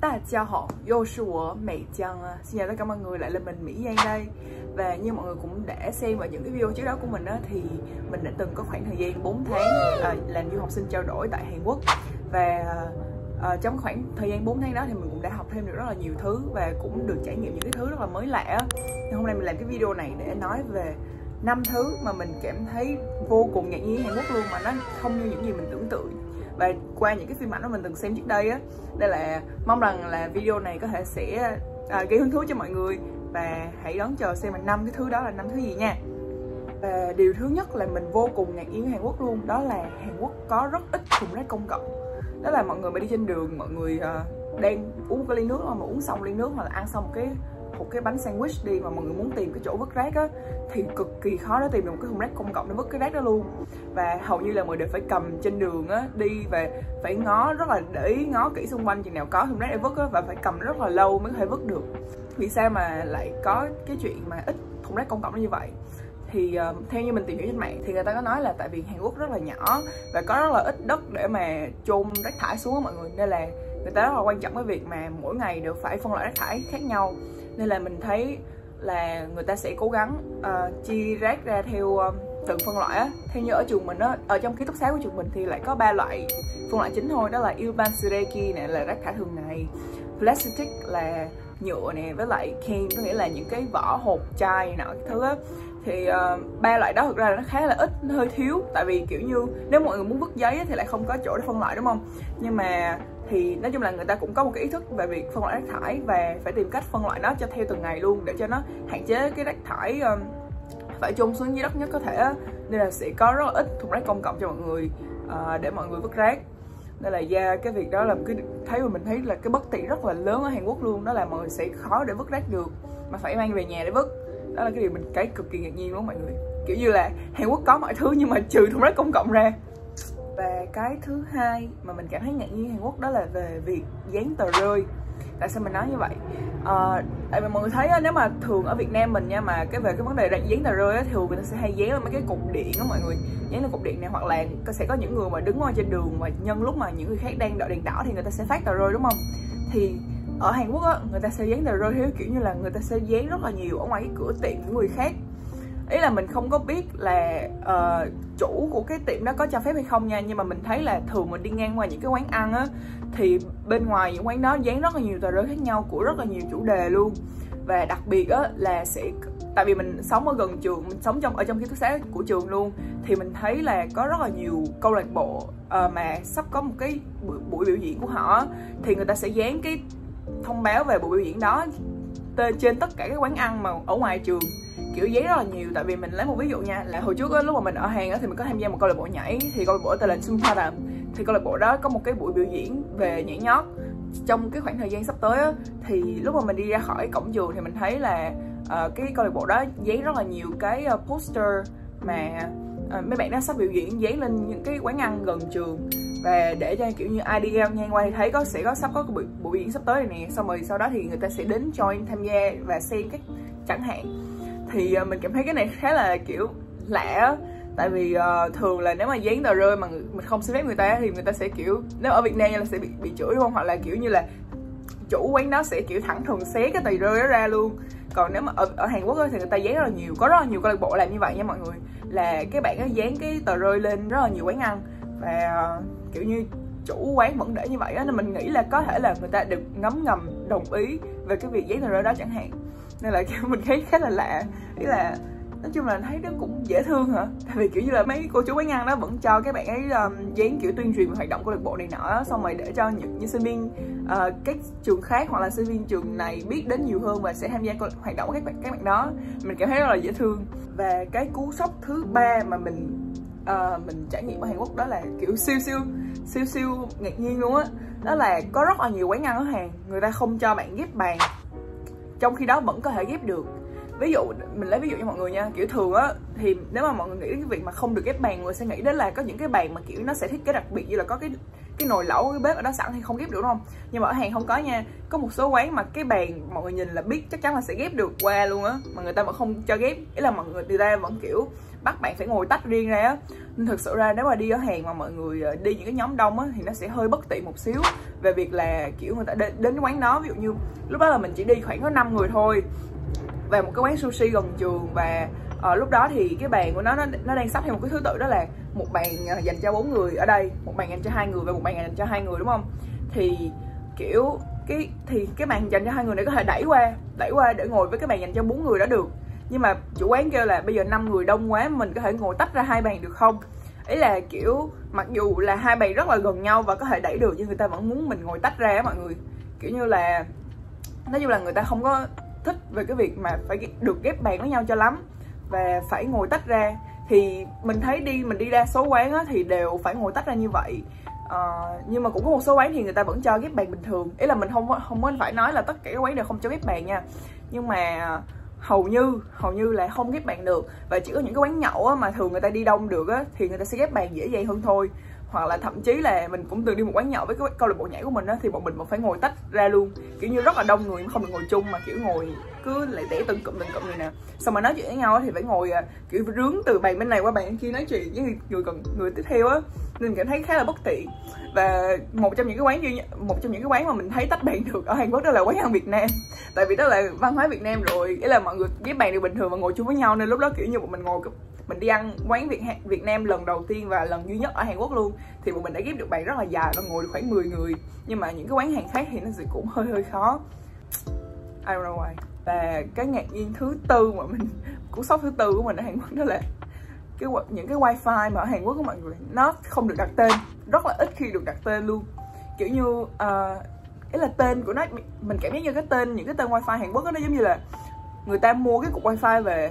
大家好，又是我Mỹ Trân. Xin chào tất cả mọi người, lại là mình Mỹ Giang đây. Và như mọi người cũng đã xem vào những cái video trước đó của mình á, thì mình đã từng có khoảng thời gian 4 tháng làm du học sinh trao đổi tại Hàn Quốc. Và trong khoảng thời gian 4 tháng đó thì mình cũng đã học thêm được rất là nhiều thứ và cũng được trải nghiệm những cái thứ rất là mới lạ. Thì hôm nay mình làm cái video này để nói về 5 thứ mà mình cảm thấy vô cùng ngạc nhiên Hàn Quốc luôn, mà nó không như những gì mình tưởng tượng. Và qua những cái phim ảnh mà mình từng xem trước đây á, đây là mong rằng là video này có thể sẽ gây hứng thú cho mọi người. Và hãy đón chờ xem là 5 cái thứ đó là 5 thứ gì nha. Và điều thứ nhất là mình vô cùng ngạc nhiên Hàn Quốc luôn, đó là Hàn Quốc có rất ít thùng rác công cộng. Đó là mọi người mà đi trên đường, mọi người đang uống một cái ly nước, mà uống xong ly nước hoặc là ăn xong một cái bánh sandwich đi, mà mọi người muốn tìm cái chỗ vứt rác á, thì cực kỳ khó để tìm được một cái thùng rác công cộng để vứt cái rác đó luôn. Và hầu như là mọi người đều phải cầm trên đường á đi, và phải ngó rất là để ý, ngó kỹ xung quanh chừng nào có thùng rác để vứt á, và phải cầm rất là lâu mới có thể vứt được. Vì sao mà lại có cái chuyện mà ít thùng rác công cộng như vậy? Thì theo như mình tìm hiểu trên mạng thì người ta có nói là tại vì Hàn Quốc rất là nhỏ và có rất là ít đất để mà chôn rác thải xuống á mọi người, nên là người ta rất là quan trọng cái việc mà mỗi ngày đều phải phân loại rác thải khác nhau. Nên là mình thấy là người ta sẽ cố gắng chia rác ra theo từng phân loại á. Theo như ở trường mình á, ở trong ký túc xá của trường mình thì lại có 3 loại phân loại chính thôi, đó là ilban sireki nè, là rác thải thường ngày, plastic là nhựa nè, với lại can có nghĩa là những cái vỏ hộp chai nọ cái thứ á. Thì 3 loại đó thực ra là nó khá là ít, nó hơi thiếu, tại vì kiểu như nếu mọi người muốn vứt giấy thì lại không có chỗ để phân loại, đúng không? Nhưng mà thì nói chung là người ta cũng có một cái ý thức về việc phân loại rác thải và phải tìm cách phân loại nó cho theo từng ngày luôn, để cho nó hạn chế cái rác thải phải chôn xuống dưới đất nhất có thể. Nên là sẽ có rất là ít thùng rác công cộng cho mọi người để mọi người vứt rác. Nên là cái việc đó là một cái mình thấy là cái bất tiện rất là lớn ở Hàn Quốc luôn, đó là mọi người sẽ khó để vứt rác được mà phải mang về nhà để vứt. Đó là cái điều mình cực kỳ ngạc nhiên luôn mọi người, kiểu như là Hàn Quốc có mọi thứ nhưng mà trừ thùng rác công cộng ra. Và cái thứ hai mà mình cảm thấy ngạc nhiên Hàn Quốc đó là về việc dán tờ rơi. Tại sao mình nói như vậy? Tại vì mọi người thấy á, nếu mà thường ở Việt Nam mình nha, mà về cái vấn đề dán tờ rơi á, thường người ta sẽ hay dán lên mấy cái cột điện á mọi người, dán lên cột điện này, hoặc là sẽ có những người mà đứng ngoài trên đường và nhân lúc mà những người khác đang đợi đèn đỏ thì người ta sẽ phát tờ rơi, đúng không? Thì ở Hàn Quốc á, người ta sẽ dán tờ rơi theo kiểu như là người ta sẽ dán rất là nhiều ở ngoài cái cửa tiệm của người khác. Ý là mình không có biết là chủ của cái tiệm đó có cho phép hay không nha, nhưng mà mình thấy là thường mình đi ngang qua những cái quán ăn á, thì bên ngoài những quán đó dán rất là nhiều tờ rơi khác nhau của rất là nhiều chủ đề luôn. Và đặc biệt á là tại vì mình sống ở gần trường, mình sống ở trong ký túc xá của trường luôn, thì mình thấy là có rất là nhiều câu lạc bộ mà sắp có một cái buổi biểu diễn của họ, thì người ta sẽ dán cái thông báo về buổi biểu diễn đó trên tất cả các quán ăn mà ở ngoài trường, kiểu giấy rất là nhiều. Tại vì mình lấy một ví dụ nha, là hồi trước á, lúc mà mình ở Hàn á, thì mình có tham gia một câu lạc bộ nhảy, thì câu lạc bộ tên là Sunpadam. Thì câu lạc bộ đó có một cái buổi biểu diễn về nhảy nhót trong cái khoảng thời gian sắp tới á. Thì lúc mà mình đi ra khỏi cổng trường thì mình thấy là cái câu lạc bộ đó giấy rất là nhiều cái poster mà mấy bạn đó sắp biểu diễn, giấy lên những cái quán ăn gần trường, và để cho kiểu như ai đi ngang qua thì thấy sắp có cái buổi biểu diễn sắp tới này nè, xong rồi sau đó thì người ta sẽ đến join tham gia và xem các chẳng hạn. Thì mình cảm thấy cái này khá là kiểu lạ, tại vì thường là nếu mà dán tờ rơi mà mình không xin phép người ta thì người ta sẽ kiểu, nếu ở Việt Nam là sẽ bị chửi, đúng không? Hoặc là kiểu như là chủ quán đó sẽ kiểu thẳng thừng xé cái tờ rơi đó ra luôn. Còn nếu mà ở Hàn Quốc thì người ta dán rất là nhiều, có rất là nhiều câu lạc bộ làm như vậy nha mọi người, là cái bạn ấy dán cái tờ rơi lên rất là nhiều quán ăn, và kiểu như chủ quán vẫn để như vậy á, nên mình nghĩ là có thể là người ta được ngấm ngầm đồng ý về cái việc dán tờ rơi đó chẳng hạn. Nên là kiểu mình thấy khá là lạ, ý là nói chung là thấy nó cũng dễ thương hả, tại vì kiểu như là mấy cô chú quán ăn đó vẫn cho các bạn ấy dán kiểu tuyên truyền về hoạt động câu lạc bộ này nọ, xong rồi để cho những sinh viên các trường khác hoặc là sinh viên trường này biết đến nhiều hơn và sẽ tham gia hoạt động của các bạn đó. Mình cảm thấy rất là dễ thương. Và cái cú sốc thứ ba mà mình trải nghiệm ở Hàn Quốc đó là kiểu siêu ngạc nhiên luôn á, đó là có rất là nhiều quán ăn ở Hàn người ta không cho bạn ghép bàn, trong khi đó vẫn có thể ghép được. Ví dụ mình lấy ví dụ cho mọi người nha, kiểu thường á thì nếu mà mọi người nghĩ đến cái việc mà không được ghép bàn, mọi người sẽ nghĩ đến là có những cái bàn mà kiểu nó sẽ thiết kế đặc biệt, như là có cái nồi lẩu, cái bếp ở đó sẵn thì không ghép được, đúng không? Nhưng mà ở Hàn không có nha, có một số quán mà cái bàn mọi người nhìn là biết chắc chắn là sẽ ghép được qua luôn á, mà người ta vẫn không cho ghép. Ý là mọi người ta vẫn kiểu bắt bạn phải ngồi tách riêng ra á. Nên thực sự ra nếu mà đi ở Hàn mà mọi người đi những cái nhóm đông á thì nó sẽ hơi bất tiện một xíu về việc là kiểu người ta đến quán đó. Ví dụ như lúc đó là mình chỉ đi khoảng có 5 người thôi, về một cái quán sushi gần trường, và lúc đó thì cái bàn của nó đang sắp theo một cái thứ tự, đó là một bàn dành cho 4 người ở đây, một bàn dành cho 2 người và một bàn dành cho 2 người, đúng không? Thì kiểu cái bàn dành cho 2 người này có thể đẩy qua để ngồi với cái bàn dành cho 4 người đó được. Nhưng mà chủ quán kêu là bây giờ 5 người đông quá, mình có thể ngồi tách ra 2 bàn được không? Ý là kiểu mặc dù là 2 bàn rất là gần nhau và có thể đẩy được, nhưng người ta vẫn muốn mình ngồi tách ra á mọi người. Kiểu như là nói chung là người ta không có thích về cái việc mà phải được ghép bàn với nhau cho lắm và phải ngồi tách ra. Thì mình thấy mình đi đa số quán á, thì đều phải ngồi tách ra như vậy. Nhưng mà cũng có một số quán thì người ta vẫn cho ghép bàn bình thường. Ý là mình không có phải nói là tất cả các quán đều không cho ghép bàn nha, nhưng mà hầu như là không ghép bàn được. Và chỉ có những cái quán nhậu á, mà thường người ta đi đông được á, thì người ta sẽ ghép bàn dễ dàng hơn thôi. Hoặc là thậm chí là mình cũng từng đi một quán nhậu với cái câu lạc bộ nhảy của mình á, thì bọn mình vẫn phải ngồi tách ra luôn. Kiểu như rất là đông người mà không được ngồi chung, mà kiểu ngồi cứ lại tẻ từng cụm này nè. Xong mà nói chuyện với nhau á, thì phải ngồi kiểu rướng từ bàn bên này qua bàn bên kia nói chuyện với người tiếp theo á, nên cảm thấy khá là bất tiện. Và một trong những cái quán mà mình thấy tách bàn được ở Hàn Quốc đó là quán ăn Việt Nam. Tại vì đó là văn hóa Việt Nam rồi, ý là mọi người ghép bàn được bình thường và ngồi chung với nhau, nên lúc đó kiểu như bọn mình đi ăn quán Việt Nam lần đầu tiên và lần duy nhất ở Hàn Quốc luôn, thì bọn mình đã ghép được bàn rất là dài và ngồi được khoảng 10 người. Nhưng mà những cái quán Hàn khác thì nó sẽ cũng hơi khó, I don't know why. Và cái ngạc nhiên thứ tư mà cú sốc thứ tư của mình ở Hàn Quốc đó là những cái wifi mà ở Hàn Quốc của mọi người nó không được đặt tên, rất là ít khi được đặt tên luôn. Kiểu như ý là tên của nó, mình cảm giác như những cái tên wifi Hàn Quốc đó, nó giống như là người ta mua cái cục wifi về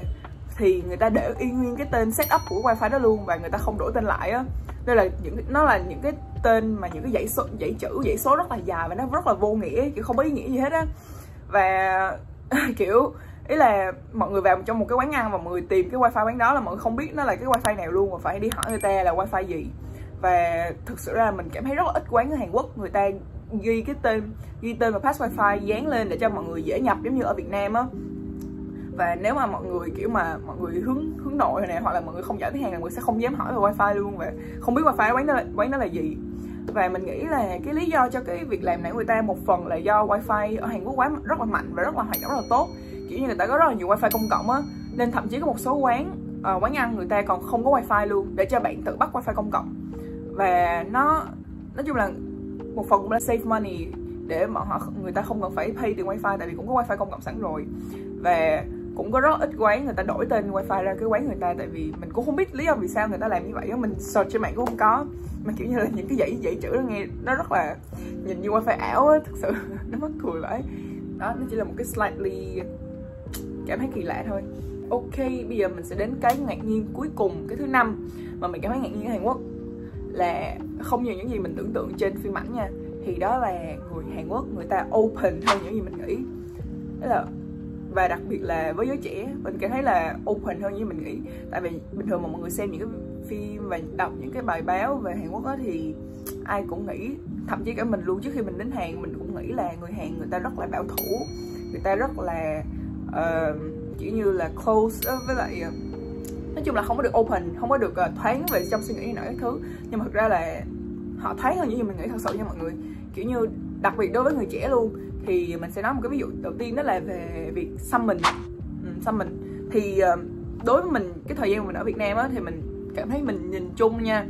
thì người ta để y nguyên cái tên setup của wifi đó luôn, và người ta không đổi tên lại á. Đây là nó là những cái tên mà những cái dãy số rất là dài và nó rất là vô nghĩa, kiểu không có ý nghĩa gì hết á. Và kiểu ý là mọi người vào trong một cái quán ăn và mọi người tìm cái wifi quán đó là mọi người không biết nó là cái wifi nào luôn, và phải đi hỏi người ta là wifi gì. Và thực sự ra mình cảm thấy rất là ít quán ở Hàn Quốc người ta ghi tên và pass wifi dán lên để cho mọi người dễ nhập giống như ở Việt Nam á. Và nếu mà mọi người kiểu mà mọi người hướng nội này, hoặc là mọi người không giỏi tiếng Hàn, mọi người sẽ không dám hỏi về wifi luôn, và không biết wifi quán đó là gì. Và mình nghĩ là cái lý do cho cái việc làm này của người ta một phần là do wifi ở Hàn Quốc rất là mạnh và rất là hoạt động rất là tốt. Kiểu như người ta có rất là nhiều wifi công cộng á, nên thậm chí có một số quán ăn người ta còn không có wifi luôn để cho bạn tự bắt wifi công cộng. Và nói chung là một phần cũng là save money, để người ta không cần phải pay tiền wifi, tại vì cũng có wifi công cộng sẵn rồi. Và cũng có rất ít quán người ta đổi tên wifi ra cái quán người ta, tại vì mình cũng không biết lý do vì sao người ta làm như vậy á. Mình search trên mạng cũng không có, mà kiểu như là những cái dãy chữ đó nghe nó rất là nhìn như wifi ảo á, thực sự nó mắc cười vậy đó. Nó chỉ là một cái slightly cảm thấy kỳ lạ thôi. Ok, bây giờ mình sẽ đến cái ngạc nhiên cuối cùng, cái thứ 5 mà mình cảm thấy ngạc nhiên ở Hàn Quốc, là không như những gì mình tưởng tượng trên phim ảnh nha. Thì đó là người Hàn Quốc người ta open hơn những gì mình nghĩ. Đó là, và đặc biệt là với giới trẻ, mình cảm thấy là open hơn như mình nghĩ. Tại vì bình thường mà mọi người xem những cái phim và đọc những cái bài báo về Hàn Quốc đó, thì ai cũng nghĩ, thậm chí cả mình luôn, trước khi mình đến Hàn mình cũng nghĩ là người Hàn người ta rất là bảo thủ, người ta rất là kiểu như là close với lại nói chung là không có được open, không có được thoáng về trong suy nghĩ này nọ các thứ. Nhưng mà thực ra là họ thoáng hơn những gì mình nghĩ thật sự nha mọi người. Kiểu như đặc biệt đối với người trẻ luôn, thì mình sẽ nói một cái ví dụ đầu tiên, đó là về việc xăm mình. Thì đối với mình, cái thời gian mà mình ở Việt Nam á, thì mình cảm thấy mình nhìn chung nha,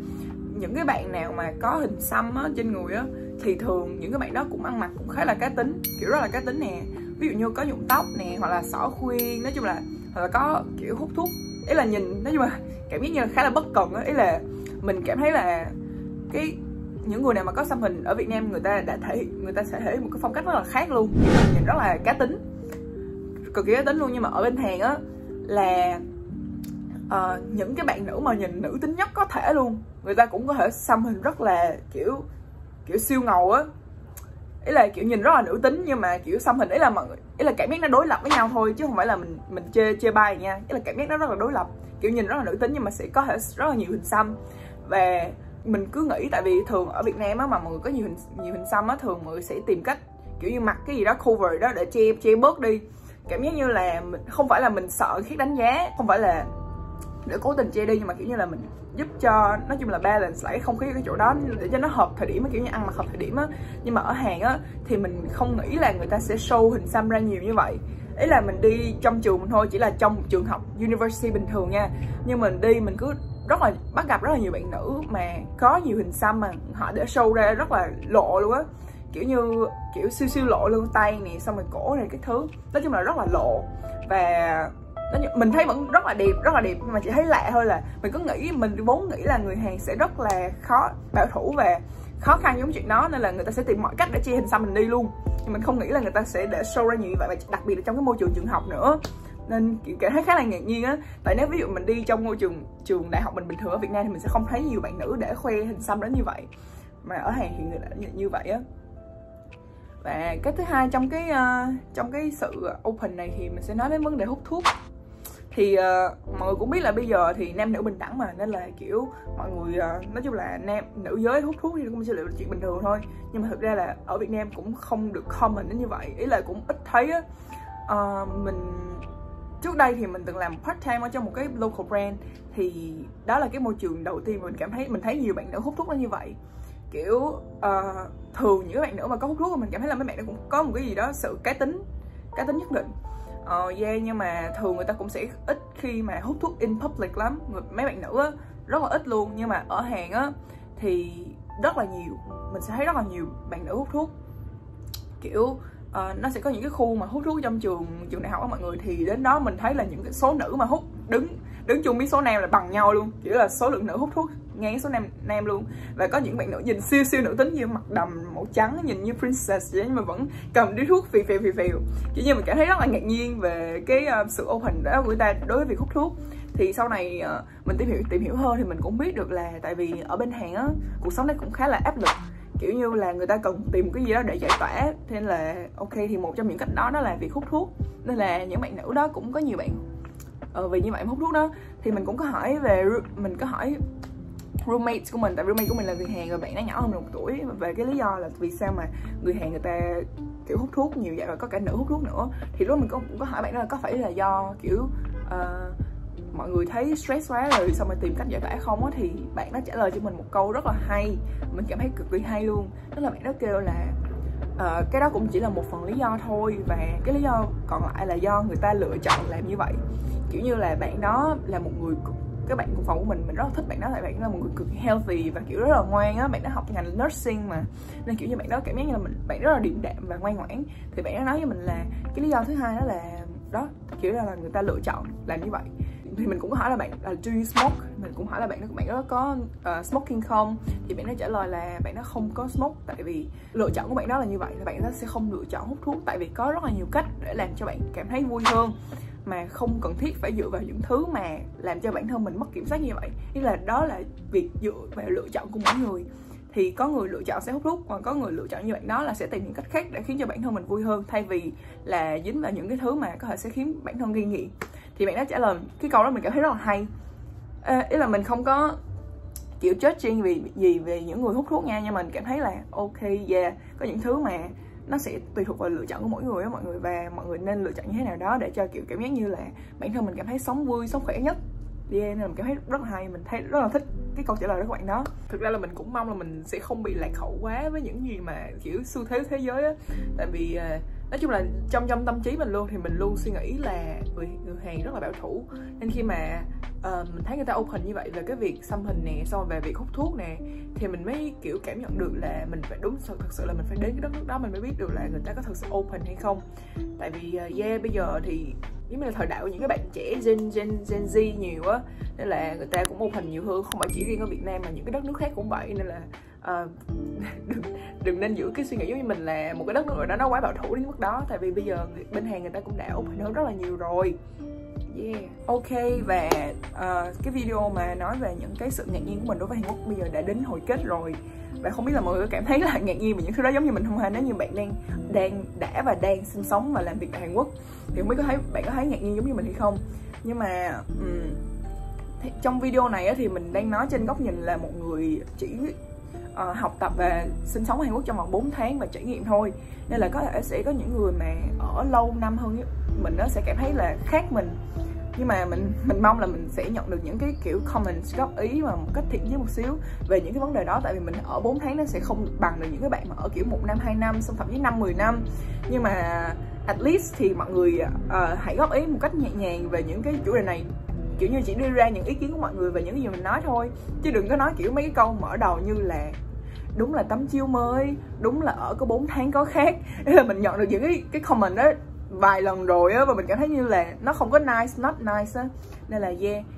những cái bạn nào mà có hình xăm á trên người á, thì thường những cái bạn đó cũng ăn mặc cũng khá là cá tính, kiểu rất là cá tính nè. Ví dụ như có nhuộm tóc nè, hoặc là xỏ khuyên, nói chung là hoặc là có kiểu hút thuốc. Ý là nhìn nói chung là cảm giác như là khá là bất cần á. Ý là mình cảm thấy là những người nào mà có xăm hình ở Việt Nam, người ta sẽ thể hiện một cái phong cách rất là khác luôn, nhìn rất là cá tính, cực kỳ cá tính luôn. Nhưng mà ở bên Hàn á là những cái bạn nữ mà nhìn nữ tính nhất có thể luôn, người ta cũng có thể xăm hình rất là kiểu siêu ngầu á. Ý là kiểu nhìn rất là nữ tính nhưng mà kiểu xăm hình, ý là cảm giác nó đối lập với nhau thôi, chứ không phải là mình chê bai nha. Ý là cảm giác nó rất là đối lập, kiểu nhìn rất là nữ tính nhưng mà sẽ có thể rất là nhiều hình xăm. Và mình cứ nghĩ, tại vì thường ở Việt Nam á, mà mọi người có nhiều hình xăm á, thường mọi người sẽ tìm cách kiểu như mặc cái gì đó cover đó để che bớt đi. Cảm giác như là không phải là mình sợ khi đánh giá, không phải là để cố tình che đi, nhưng mà kiểu như là mình giúp cho nói chung là balance lại cái không khí ở cái chỗ đó để cho nó hợp thời điểm, kiểu như ăn mặc hợp thời điểm á. Nhưng mà ở Hàn á thì mình không nghĩ là người ta sẽ show hình xăm ra nhiều như vậy. Ý là mình đi trong trường mình thôi, chỉ là trong một trường học university bình thường nha, nhưng mình đi mình cứ bắt gặp rất là nhiều bạn nữ mà có nhiều hình xăm mà họ để show ra rất là lộ luôn á, kiểu siêu lộ luôn, tay nè, xong rồi cổ này cái thứ, nói chung là rất là lộ. Và mình thấy vẫn rất là đẹp, nhưng mà chỉ thấy lạ thôi là mình vốn nghĩ là người Hàn sẽ rất là khó bảo thủ và khó khăn giống chuyện đó, nên là người ta sẽ tìm mọi cách để che hình xăm mình đi luôn. Nhưng mình không nghĩ là người ta sẽ để show ra nhiều như vậy, và đặc biệt là trong cái môi trường học nữa, nên cảm thấy khá là ngạc nhiên á. Tại nếu ví dụ mình đi trong môi trường đại học mình bình thường ở Việt Nam thì mình sẽ không thấy nhiều bạn nữ để khoe hình xăm đến như vậy, mà ở Hàn thì người ta như vậy á. Và cái thứ hai trong cái sự open này thì mình sẽ nói đến vấn đề hút thuốc. Thì mọi người cũng biết là bây giờ thì nam nữ bình đẳng mà, nên là kiểu mọi người nói chung là nữ giới hút thuốc thì cũng sẽ là chuyện bình thường thôi. Nhưng mà thực ra là ở Việt Nam cũng không được common đến như vậy, ý là cũng ít thấy á. Mình trước đây thì mình từng làm part time ở trong một cái local brand, thì đó là cái môi trường đầu tiên mình thấy nhiều bạn nữ hút thuốc nó như vậy. Kiểu thường những bạn nữ mà có hút thuốc, mình cảm thấy là mấy bạn nó cũng có một cái gì đó sự cá tính nhất định. Nhưng mà thường người ta cũng sẽ ít khi mà hút thuốc in public lắm, mấy bạn nữ á, rất là ít luôn. Nhưng mà ở Hàn á thì rất là nhiều, mình sẽ thấy rất là nhiều bạn nữ hút thuốc. Kiểu nó sẽ có những cái khu mà hút thuốc trong trường đại học á mọi người, thì đến đó mình thấy là những cái số nữ mà hút đứng chung với số nam là bằng nhau luôn, kiểu là số lượng nữ hút thuốc ngang số nam luôn. Và có những bạn nữ nhìn siêu nữ tính, như mặc đầm màu trắng nhìn như princess vậy, nhưng mà vẫn cầm điếu thuốc phì phèo. Kiểu như mình cảm thấy rất là ngạc nhiên về cái sự open đó của người ta đối với việc hút thuốc. Thì sau này mình tìm hiểu hơn thì mình cũng biết được là tại vì ở bên Hàn á, cuộc sống này cũng khá là áp lực, kiểu như là người ta cần tìm một cái gì đó để giải tỏa. Thế nên là ok, thì một trong những cách đó là việc hút thuốc. Nên là những bạn nữ đó cũng có nhiều bạn vì như vậy mà hút thuốc đó. Thì mình cũng có hỏi roommate của mình, tại roommate của mình là người Hàn, rồi bạn nó nhỏ hơn mình 1 tuổi, về cái lý do là vì sao mà người Hàn người ta kiểu hút thuốc nhiều vậy, và có cả nữ hút thuốc nữa. Thì lúc mình cũng có hỏi bạn đó là có phải là do kiểu mọi người thấy stress quá rồi xong rồi tìm cách giải tỏa không á. Thì bạn nó trả lời cho mình một câu rất là hay, mình cảm thấy cực kỳ hay luôn. Tức là bạn đó kêu là cái đó cũng chỉ là một phần lý do thôi, và cái lý do còn lại là do người ta lựa chọn làm như vậy. Kiểu như là bạn đó là một người, cái bạn cùng phòng của mình rất là thích bạn đó, tại bạn đó là một người cực healthy và kiểu rất là ngoan á. Bạn đó học ngành nursing mà, nên kiểu như bạn đó cảm giác như là bạn rất là điềm đạm và ngoan ngoãn. Thì bạn đó nói với mình là cái lý do thứ hai đó là đó, kiểu là người ta lựa chọn làm như vậy. Thì mình cũng hỏi là bạn do you smoke, mình cũng hỏi là bạn đó có smoking không, thì bạn đó trả lời là bạn đó không có smoke, tại vì lựa chọn của bạn đó là như vậy, là bạn đó sẽ không lựa chọn hút thuốc, tại vì có rất là nhiều cách để làm cho bạn cảm thấy vui hơn, mà không cần thiết phải dựa vào những thứ mà làm cho bản thân mình mất kiểm soát như vậy. Ý là đó là việc dựa vào lựa chọn của mỗi người. Thì có người lựa chọn sẽ hút thuốc, còn có người lựa chọn như bạn đó là sẽ tìm những cách khác để khiến cho bản thân mình vui hơn, thay vì là dính vào những cái thứ mà có thể sẽ khiến bản thân gây nghiện. Thì bạn đó trả lời cái câu đó mình cảm thấy rất là hay. Ý là mình không có kiểu judging gì về những người hút thuốc nha, nhưng mình cảm thấy là ok, có những thứ mà nó sẽ tùy thuộc vào lựa chọn của mỗi người á mọi người, và mọi người nên lựa chọn như thế nào đó để cho kiểu cảm giác như là bản thân mình cảm thấy sống vui, sống khỏe nhất. Nên mình cảm thấy rất là hay, mình thấy rất là thích cái câu trả lời của các bạn đó. Thực ra là mình cũng mong là mình sẽ không bị lạc hậu quá với những gì mà kiểu xu thế giới á, tại vì nói chung là trong tâm trí mình luôn thì mình luôn suy nghĩ là người Hàn rất là bảo thủ, nên khi mà mình thấy người ta open như vậy về cái việc xăm hình nè, xong rồi về việc hút thuốc nè, thì mình mới kiểu cảm nhận được là mình phải thật sự là mình phải đến cái đất nước đó mình mới biết được là người ta có thật sự open hay không. Tại vì bây giờ thì giống như là thời đại của những cái bạn trẻ Gen Z nhiều á, nên là người ta cũng open nhiều hơn, không phải chỉ riêng ở Việt Nam mà những cái đất nước khác cũng vậy. Nên là đừng nên giữ cái suy nghĩ giống như mình là một cái đất nước rồi đó nó quá bảo thủ đến mức đó, tại vì bây giờ bên Hàn người ta cũng đã open hơn rất là nhiều rồi. Ok, và cái video mà nói về những cái sự ngạc nhiên của mình đối với Hàn Quốc bây giờ đã đến hồi kết rồi. Và không biết là mọi người có cảm thấy là ngạc nhiên về những thứ đó giống như mình không ha. Nếu như bạn đang sinh sống và làm việc tại Hàn Quốc thì không biết bạn có thấy ngạc nhiên giống như mình hay không. Nhưng mà trong video này thì mình đang nói trên góc nhìn là một người chỉ học tập và sinh sống ở Hàn Quốc trong vòng 4 tháng và trải nghiệm thôi, nên là có thể sẽ có những người mà ở lâu năm hơn mình nó sẽ cảm thấy là khác mình. Nhưng mà mình mong là mình sẽ nhận được những cái kiểu comments, góp ý mà một cách thiện chí một xíu về những cái vấn đề đó. Tại vì mình ở 4 tháng nó sẽ không bằng được những cái bạn mà ở kiểu 1 năm, 2 năm, xong thậm chí 5-10 năm. Nhưng mà at least thì mọi người hãy góp ý một cách nhẹ nhàng về những cái chủ đề này, kiểu như chỉ đưa ra những ý kiến của mọi người về những cái gì mình nói thôi, chứ đừng có nói kiểu mấy cái câu mở đầu như là đúng là tấm chiếu mới, đúng là ở có 4 tháng có khác. Nên là mình nhận được những cái comment đó vài lần rồi á, và mình cảm thấy như là nó không có nice, not nice á. Nên là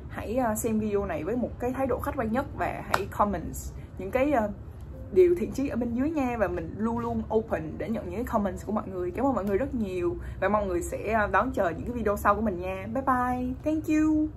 hãy xem video này với một cái thái độ khách quan nhất, và hãy comment những cái điều thiện chí ở bên dưới nha. Và mình luôn luôn open để nhận những cái comments của mọi người. Cảm ơn mọi người rất nhiều, và mong mọi người sẽ đón chờ những cái video sau của mình nha. Bye bye, thank you.